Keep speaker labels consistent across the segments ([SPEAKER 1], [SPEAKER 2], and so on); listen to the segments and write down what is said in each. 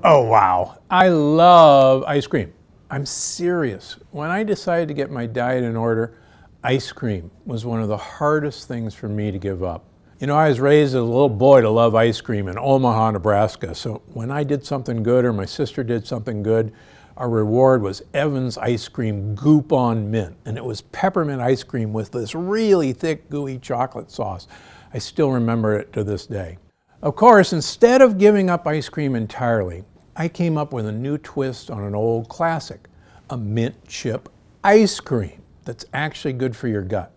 [SPEAKER 1] Oh wow, I love ice cream. I'm serious. When I decided to get my diet in order, ice cream was one of the hardest things for me to give up. You know, I was raised as a little boy to love ice cream in Omaha, Nebraska. So when I did something good or my sister did something good, our reward was Evan's Ice Cream Goop on Mint. And it was peppermint ice cream with this really thick, gooey chocolate sauce. I still remember it to this day. Of course, instead of giving up ice cream entirely, I came up with a new twist on an old classic, a mint chip ice cream that's actually good for your gut.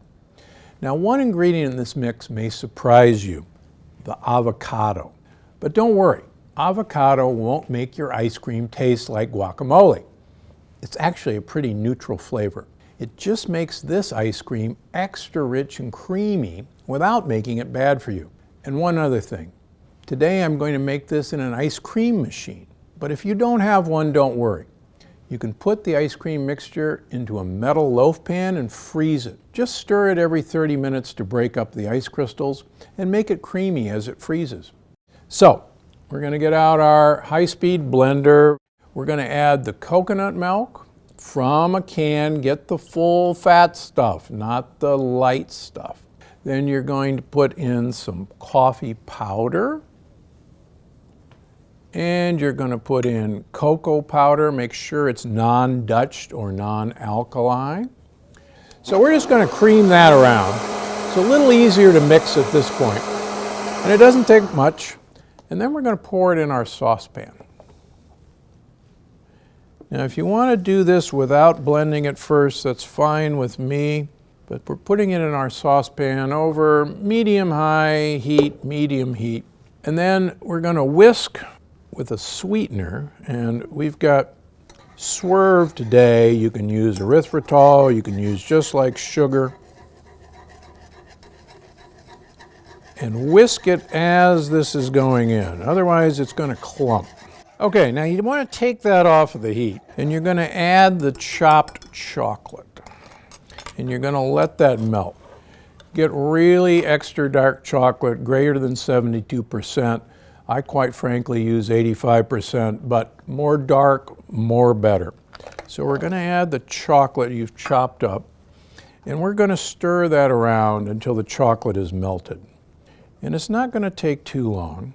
[SPEAKER 1] Now, one ingredient in this mix may surprise you, the avocado. But don't worry, avocado won't make your ice cream taste like guacamole. It's actually a pretty neutral flavor. It just makes this ice cream extra rich and creamy without making it bad for you. And one other thing, today I'm going to make this in an ice cream machine. But if you don't have one, don't worry. You can put the ice cream mixture into a metal loaf pan and freeze it. Just stir it every 30 minutes to break up the ice crystals and make it creamy as it freezes. So, we're going to get out our high-speed blender. We're going to add the coconut milk from a can. Get the full fat stuff, not the light stuff. Then you're going to put in some coffee powder. And you're going to put in cocoa powder. Make sure it's non-Dutched or non-alkali. So we're just going to cream that around. It's a little easier to mix at this point. And it doesn't take much. And then we're going to pour it in our saucepan. Now, if you want to do this without blending it first, that's fine with me. But we're putting it in our saucepan over medium-high heat, medium heat. And then we're going to whisk with a sweetener, and we've got Swerve today. You can use erythritol, you can use just like sugar. And whisk it as this is going in, otherwise it's going to clump. Okay, now you want to take that off of the heat, and you're going to add the chopped chocolate. And you're going to let that melt. Get really extra dark chocolate, greater than 72%. I quite frankly use 85%, but more dark, more better. So we're going to add the chocolate you've chopped up, and we're going to stir that around until the chocolate is melted. And it's not going to take too long.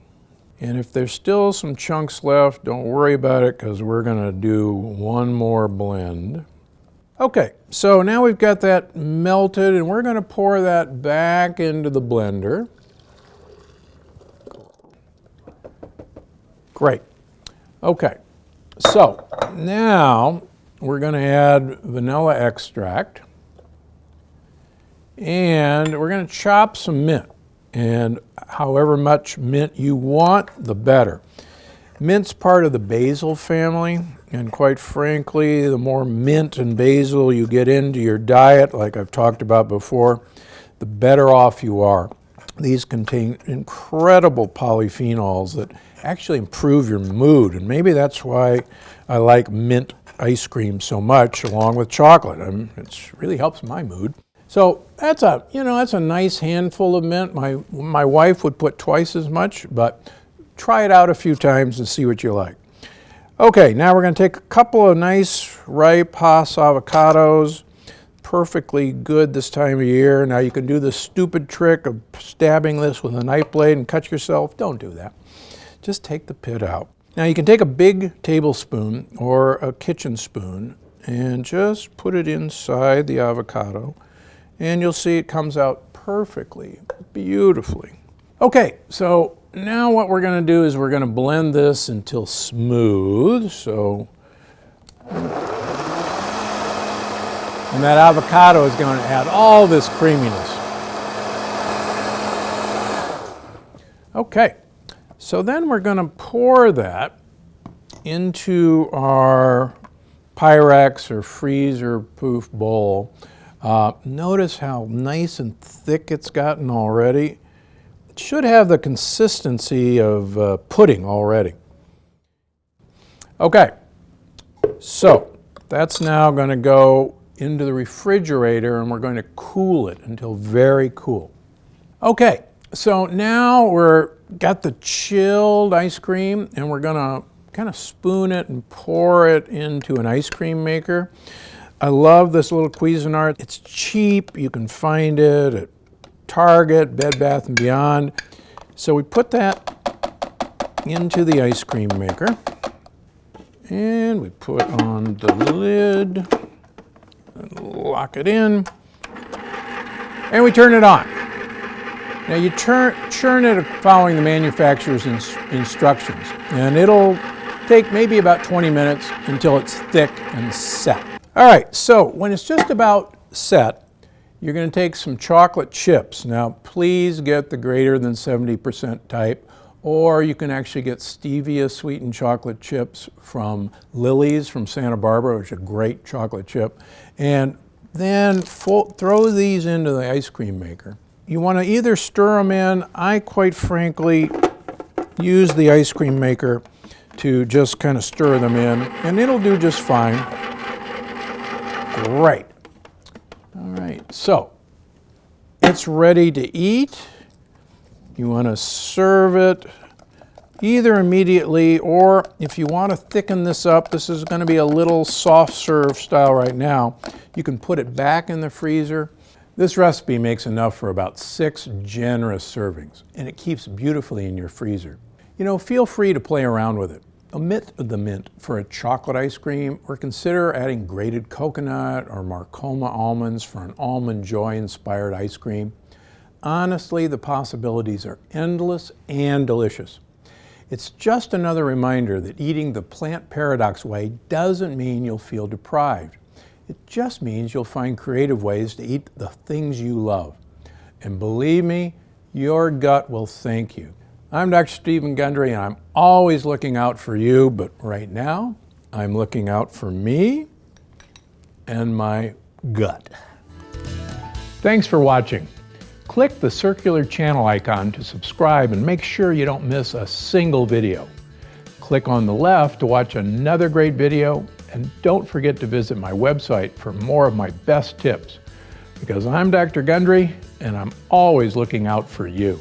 [SPEAKER 1] And if there's still some chunks left, don't worry about it, because we're going to do one more blend. Okay, so now we've got that melted, and we're going to pour that back into the blender. Great. Okay, so now we're going to add vanilla extract, and we're going to chop some mint, and however much mint you want, the better. Mint's part of the basil family, and quite frankly, the more mint and basil you get into your diet, like I've talked about before, the better off you are. These contain incredible polyphenols that actually improve your mood, and maybe that's why I like mint ice cream so much along with chocolate. It really helps my mood. So that's a nice handful of mint. My wife would put twice as much, but try it out a few times and see what you like. Okay, now we're going to take a couple of nice ripe Hass avocados. Perfectly good this time of year. Now you can do the stupid trick of stabbing this with a knife blade and cut yourself. Don't do that. Just take the pit out. Now you can take a big tablespoon or a kitchen spoon and just put it inside the avocado, and you'll see it comes out perfectly, beautifully. Okay, so now what we're going to do is we're going to blend this until smooth. And that avocado is going to add all this creaminess. Okay, so then we're going to pour that into our Pyrex or freezer-proof bowl. Notice how nice and thick it's gotten already. It should have the consistency of pudding already. Okay, so that's now going to go into the refrigerator, and we're going to cool it until very cool. Okay, so now we're got the chilled ice cream, and we're going to kind of spoon it and pour it into an ice cream maker. I love this little Cuisinart. It's cheap. You can find it at Target, Bed Bath & Beyond. So we put that into the ice cream maker. And we put on the lid and lock it in. And we turn it on. Now you churn it following the manufacturer's instructions. And it'll take maybe about 20 minutes until it's thick and set. All right, so when it's just about set, you're going to take some chocolate chips. Now, please get the greater than 70% type, or you can actually get stevia sweetened chocolate chips from Lily's from Santa Barbara, which is a great chocolate chip. And then throw these into the ice cream maker. You want to either stir them in. I, quite frankly, use the ice cream maker to just kind of stir them in, and it'll do just fine. Great. All right, so it's ready to eat. You want to serve it either immediately, or if you want to thicken this up, this is going to be a little soft serve style right now, you can put it back in the freezer. This recipe makes enough for about 6 generous servings, and it keeps beautifully in your freezer. You know, feel free to play around with it. Omit the mint for a chocolate ice cream, or consider adding grated coconut or Marcoma almonds for an Almond Joy-inspired ice cream. Honestly, the possibilities are endless and delicious. It's just another reminder that eating the plant paradox way doesn't mean you'll feel deprived. It just means you'll find creative ways to eat the things you love. And believe me, your gut will thank you. I'm Dr. Stephen Gundry, and I'm always looking out for you, but right now, I'm looking out for me and my gut. Thanks for watching. Click the circular channel icon to subscribe and make sure you don't miss a single video. Click on the left to watch another great video, and don't forget to visit my website for more of my best tips, because I'm Dr. Gundry, and I'm always looking out for you.